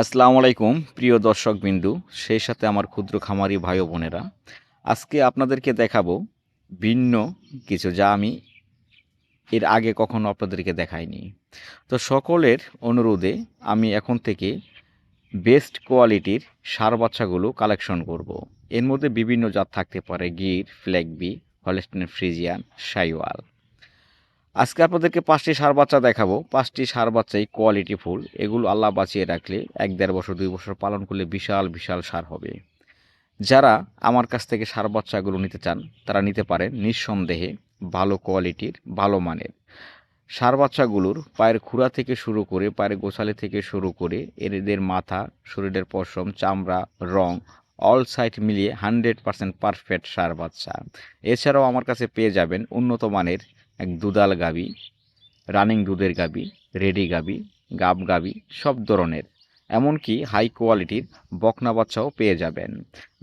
আসসালামু আলাইকুম প্রিয় দর্শকবিন্দু, সেই সাথে আমার ক্ষুদ্র খামারি ভাই ও বোনেরা। আজকে আপনাদেরকে দেখাবো ভিন্ন কিছু, যা আমি এর আগে কখনো আপনাদেরকে দেখাইনি। তো সকলের অনুরোধে আমি এখন থেকে বেস্ট কোয়ালিটির ষাঁড় বাচ্চাগুলো কালেকশন করব। এর মধ্যে বিভিন্ন জাত থাকতে পারে: গির, ফ্ল্যাগবি, হলস্টেইন ফ্রিজিয়ান, শাইওয়াল। আজকে আপনাদেরকে 5টি ষাঁড় বাচ্চা দেখাবো। 5টি ষাঁড় বাচ্চাই কোয়ালিটি ফুল। এগুলো আল্লাহ বাঁচিয়ে রাখলে 1-1.5 বছর 2 বছর পালন করলে বিশাল বিশাল ষাঁড় হবে। যারা আমার কাছ থেকে ষাঁড় বাচ্চাগুলো নিতে চান তারা নিতে পারেন নিঃসন্দেহে। ভালো কোয়ালিটির, ভালো মানের ষাঁড় বাচ্চাগুলোর পায়ের খুরা থেকে শুরু করে, পায়ের গোছালি থেকে শুরু করে, এদের মাথা, শরীরের পশম, চামড়া, রং, অল সাইড মিলিয়ে 100% পারফেক্ট ষাঁড় বাচ্চা। এছাড়াও আমার কাছে পেয়ে যাবেন উন্নত মানের এক দুধাল গাভী, রানিং দুধের গাভী, রেডি গাভী, গাব গাভী, সব ধরনের। এমনকি হাই কোয়ালিটির বকনা বাচ্চাও পেয়ে যাবেন।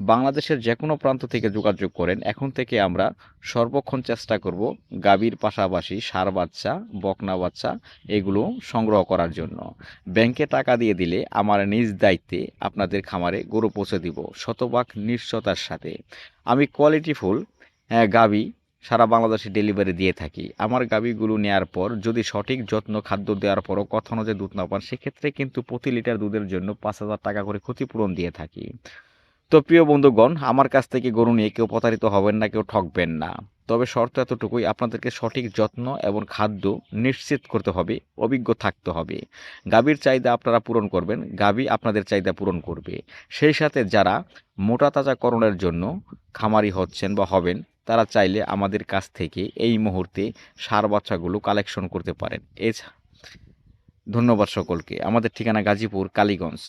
বাংলাদেশের যে কোনো প্রান্ত থেকে যোগাযোগ করেন, এখন থেকে আমরা সর্বক্ষণ চেষ্টা করব গাভীর পাশাপাশি ষাঁড় বাচ্চা, বকনা বাচ্চা এগুলো সংগ্রহ করার জন্য। ব্যাংকে টাকা দিয়ে দিলে আমার নিজ দায়িত্বে আপনাদের খামারে গরু পৌঁছে দিব, শতভাগ নিশ্চয়তার সাথে। আমি কোয়ালিটিফুল গাভী সারা বাংলাদেশে ডেলিভারি দিয়ে থাকি। আমার গাভীগুলো নেয়ার পর যদি সঠিক যত্ন, খাদ্য দেওয়ার পরও কথা অনুযায়ী দুধ না পান, সেক্ষেত্রে কিন্তু প্রতি লিটার দুধের জন্য 5,000 টাকা করে ক্ষতিপূরণ দিয়ে থাকি। তো প্রিয় বন্ধুগণ, আমার কাছ থেকে গরু নিয়ে কেউ প্রতারিত হবেন না, কেউ ঠকবেন না। তবে শর্ত এতটুকুই: আপনাদেরকে সঠিক যত্ন এবং খাদ্য নিশ্চিত করতে হবে, অভিজ্ঞ থাকতে হবে। গাভীর চাহিদা আপনারা পূরণ করবেন, গাভী আপনাদের চাহিদা পূরণ করবে। সেই সাথে যারা মোটা তাজাকরণের জন্য খামারি হচ্ছেন বা হবেন, তারা চাইলে আমাদের কাছ থেকে এই মুহূর্তে ষাঁড় বাচ্চাগুলো কালেকশন করতে পারেন। ধন্যবাদ সকলকে। আমাদের ঠিকানা গাজীপুর, কালীগঞ্জ।